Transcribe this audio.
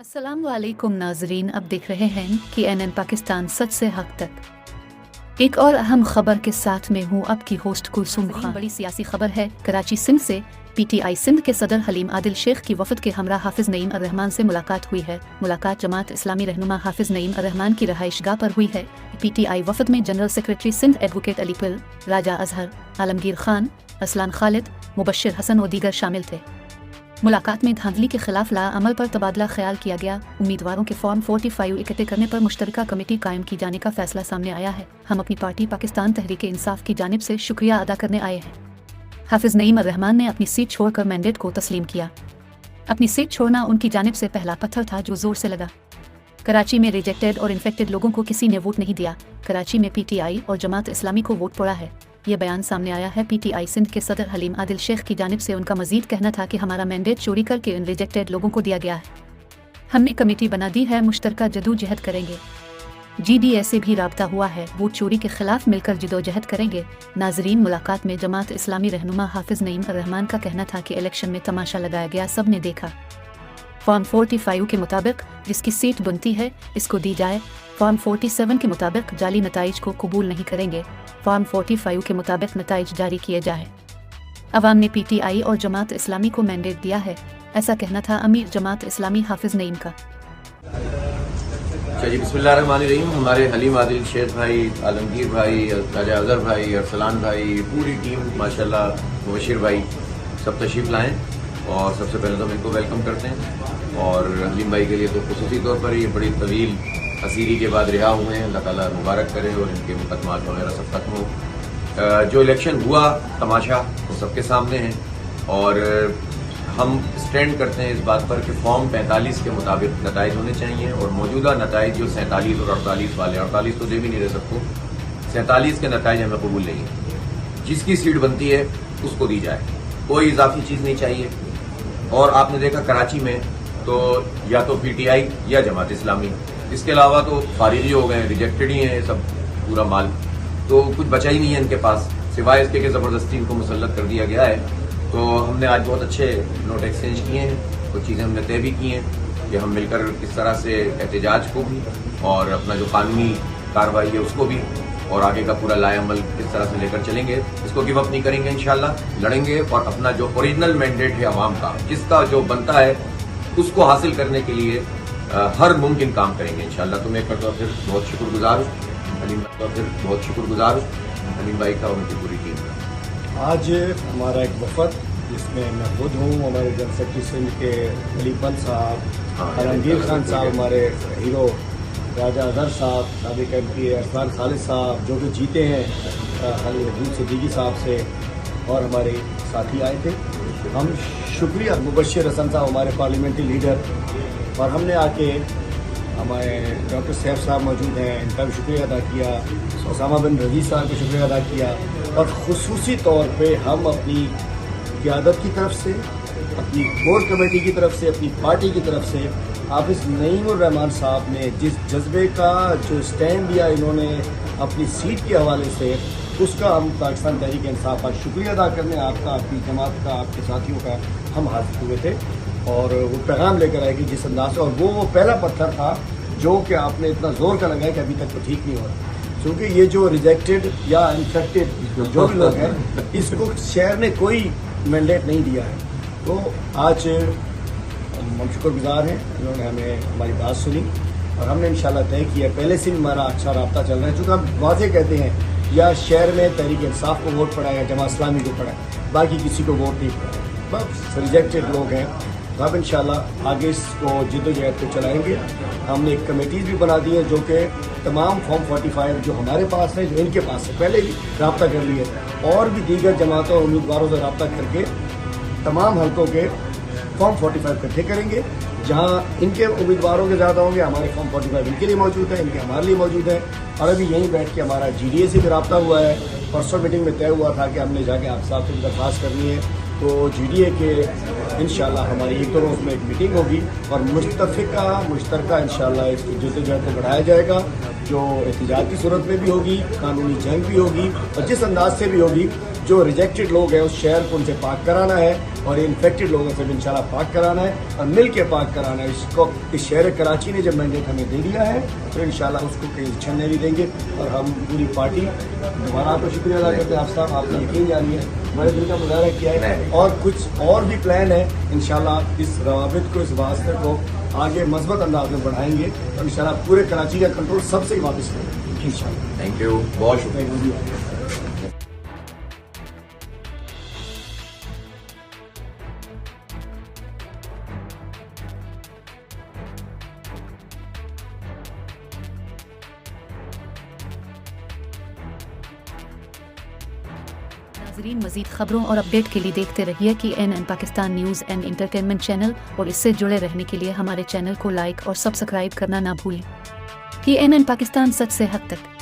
अस्सलाम वालेकुम नाजरीन, अब देख रहे हैं कि NN पाकिस्तान सच से हक तक। एक और अहम खबर के साथ में हूँ आपकी होस्ट कुलसूम खान। बड़ी सियासी खबर है। कराची सिंध से PTI सिंध के सदर हलीम आदिल शेख की वफद के हमरा हाफिज नईम अर्रहमान से मुलाकात हुई है। मुलाकात जमात इस्लामी रहनुमा हाफिज नईम अर्रहमान की रहाइशगाह पर हुई है। PTI वफद में general secretary Sindh advocate Ali Palh, Raja Azhar, Alamgir Khan, Aslan Khalid, Mubashir Hasan और दीगर शामिल थे। मुलाकात में धांधली के खिलाफ लाअमल पर तबादला ख्याल किया गया। उम्मीदवारों के फॉर्म 45 इकट्ठे करने पर मुश्तरका कमेटी कायम की जाने का फैसला सामने आया है। हम अपनी पार्टी पाकिस्तान तहरीक इंसाफ की जानिब से शुक्रिया अदा करने आए हैं। हाफिज नईम अर्रहमान ने अपनी सीट छोड़कर मैंडेट को तस्लीम किया। अपनी सीट छोड़ना उनकी जानिब से पहला पत्थर था जो जोर से लगा। कराची में रिजेक्टेड और इन्फेक्टेड लोगों को किसी ने वोट नहीं दिया। कराची में PTI और जमात इस्लामी को वोट पड़ा है। ये बयान सामने आया है। PTI सिंध के सदर हलीम आदिल शेख की जानिब से उनका मजीद कहना था कि हमारा मैंडेट चोरी करके इन रिजेक्टेड लोगों को दिया गया है। हमने कमेटी बना दी है, मुश्तरका जदोजहद करेंगे। GDA से भी राब्ता हुआ है, वोट चोरी के खिलाफ मिलकर जदोजहद करेंगे। नाजरीन, मुलाकात में जमात इस्लामी रहनुमा हाफिज नईम अर्रहमान का कहना था कि इलेक्शन में तमाशा लगाया गया, सब ने देखा। फॉर्म 45 के मुताबिक जिसकी सीट बनती है इसको दी जाए। फॉर्म 47 के मुताबिक जाली नताइज को कबूल नहीं करेंगे। फॉर्म 45 के मुताबिक नताइज जारी किए जाए। अवाम ने PTI और जमात इस्लामी को मैंडेट दिया है, ऐसा कहना था अमीर जमात इस्लामी हाफिज नईम का। जी बिस्मिल्लाहिर्रहमानिर्रहीम। हमारे हलीम आदिल शेख भाई, आलमगीर भाई, राजा अजहर भाई, अरसलान भाई, पूरी टीम माशाल्लाह, मुबश्शिर भाई सब तशरीफ़ लाएँ और सबसे पहले तो हम इनको वेलकम करते हैं। और हलीम भाई के लिए तो खुसूसी तौर पर ये बड़ी तवील असीरी के बाद रिहा हुए हैं, अल्लाह ताला मुबारक करे और इनके मुकदमात वगैरह सब खत्म हो। जो इलेक्शन हुआ तमाशा वो सबके सामने है और हम स्टैंड करते हैं इस बात पर कि फॉर्म 45 के मुताबिक नताइज होने चाहिए और मौजूदा नताइज जो 47 और 48 वाले, 48 तो दे भी नहीं रहे सबको, 47 के नताइज हमें कबूल नहीं है। जिसकी सीट बनती है उसको दी जाए, कोई इजाफी चीज़ नहीं चाहिए। और आपने देखा कराची में तो या तो PTI या जमात इस्लामी, इसके अलावा तो फारिग ही हो गए, रिजेक्टेड ही हैं सब पूरा माल, तो कुछ बचा ही नहीं है इनके पास, सिवाय इसके कि ज़बरदस्ती इनको मुसल्लत कर दिया गया है। तो हमने आज बहुत अच्छे नोट एक्सचेंज किए हैं, कुछ चीज़ें हमने तय भी की हैं कि हम मिलकर किस तरह से एहतजाज को भी और अपना जो कानूनी कार्रवाई है उसको भी और आगे का पूरा लाएअमल किस तरह से लेकर चलेंगे, इसको गिव अप नहीं करेंगे, इंशाल्लाह लड़ेंगे और अपना जो ओरिजिनल मैंडेट है अवाम का, जिसका जो बनता है उसको हासिल करने के लिए हर मुमकिन काम करेंगे इंशाल्लाह। तो मैं करता फिर बहुत शुक्रगुजार हूँ हलीम भाई का, फिर बहुत शुक्रगुजार हूँ हलीम भाई का और उनकी पूरी टीम का। आज हमारा एक वफद जिसमें मैं खुद हूँ, हमारे जनरल सेक्रेटरी सिंध के अली पिल साहब, आलमगीर खान साहब, हमारे हीरो राजा अजहर साहब, साबिक MP असलान खालिद साहब जो कि जीते हैं खालिद सिद्दीकी साहब से, और हमारे साथी आए थे। हम शुक्रिया, मुबश्शिर हसन साहब हमारे पार्लियामेंट्री लीडर, और हमने आके हमारे डॉक्टर सैफ साहब मौजूद हैं, इनका भी शुक्रिया अदा किया, उसामा बिन रज़ी साहब का शुक्रिया अदा किया, और ख़ुसूसी तौर पे हम अपनी क़यादत की तरफ से, अपनी कोर कमेटी की तरफ से, अपनी पार्टी की तरफ से हाफिज नईम अर्रहमान साहब ने जिस जज्बे का जो स्टैंड दिया इन्होंने अपनी सीट के हवाले से, उसका हम पाकिस्तान तहरीक इंसाफ का शुक्रिया अदा करने आपका, आपकी जमात का, आपके साथियों का हम हाजिर हुए थे और वो पैगाम लेकर आएगी जिस अंदाज से, और वो पहला पत्थर था जो कि आपने इतना जोर का लगाया कि अभी तक तो ठीक नहीं हो रहा, क्योंकि ये जो रिजेक्टेड या इन्फेक्टेड जो भी लोग हैं इसको शहर ने कोई मैंडेट नहीं दिया है। तो आज हम शुक्रगुजार हैं, इन्होंने हमें हमारी बात सुनी और हमने इंशाल्लाह तय किया, पहले से भी हमारा अच्छा रब्ता चल रहा है, चूँकि हम वाज़ेह कहते हैं या शहर में तहरीक इंसाफ को वोट पड़ा है, जमात इस्लामी को पड़ा है, बाकी किसी को वोट नहीं पड़ा, बस रिजेक्टेड लोग हैं। तो अब इंशाल्लाह आगे इसको जद्दोजहद को चलाएंगे। हमने एक कमेटीज़ भी बना दी है जो कि तमाम फॉर्म 45 जो हमारे पास है, जो इनके पास है, पहले भी रब्ता कर लिए और भी दीगर जमातों और उम्मीदवारों से रब्ता करके तमाम हल्कों के फॉर्म 45 इकट्ठे करेंगे। जहाँ इनके उम्मीदवारों के ज़्यादा होंगे, हमारे फॉर्म 45 इनके लिए मौजूद है, इनके हमारे लिए मौजूद है। और अभी यहीं बैठ के हमारा GDA से भी रब्ता हुआ है, परसों मीटिंग में तय हुआ था कि हमने जाके आप साहब से दरख्वास्त करनी है, तो GDA के इंशाल्लाह हमारी एक दो रोज़ में एक मीटिंग होगी और मुश्तरका इंशाल्लाह इस जद्दोजहद को बढ़ाया जाएगा جو احتجاج کی صورت میں بھی ہوگی، قانونی جنگ بھی ہوگی، اور جس انداز سے بھی ہوگی، جو ریجیکٹڈ لوگ ہیں اس شہر کو ان سے پاک کرانا ہے، اور انفیکٹڈ لوگوں سے بھی انشاءاللہ پاک کرانا ہے، اور مل کے پاک کرانا ہے۔ اس شہر کراچی نے جب مینڈیٹ ہمیں دے دیا ہے تو انشاءاللہ اس کو کہیں چھننے بھی دیں گے، اور ہم پوری پارٹی دوبارہ آپ کو شکریہ ادا کرتے ہیں۔ آپ صاحب، آپ نے یقین جانیے ہمارے دل کا مظاہرہ کیا ہے، اور کچھ اور بھی پلان ہے انشاءاللہ۔ اس روابط کو، اس واسطے کو آگے مثبت انداز میں بڑھائیں گے، اور انشاءاللہ پورے کراچی کا کنٹرول سب سے واپس کریں گے انشاءاللہ۔ تھینک یو، بہت شکریہ۔ Thank you. ناظرین، مزید خبروں اور اپڈیٹ کے لیے دیکھتے رہیے کہ N Pakistan news and entertainment channel, اور اس سے جڑے رہنے کے لیے ہمارے چینل کو لائک اور سبسکرائب کرنا نہ بھولیں۔ کی این پاکستان، سچ سے حق تک۔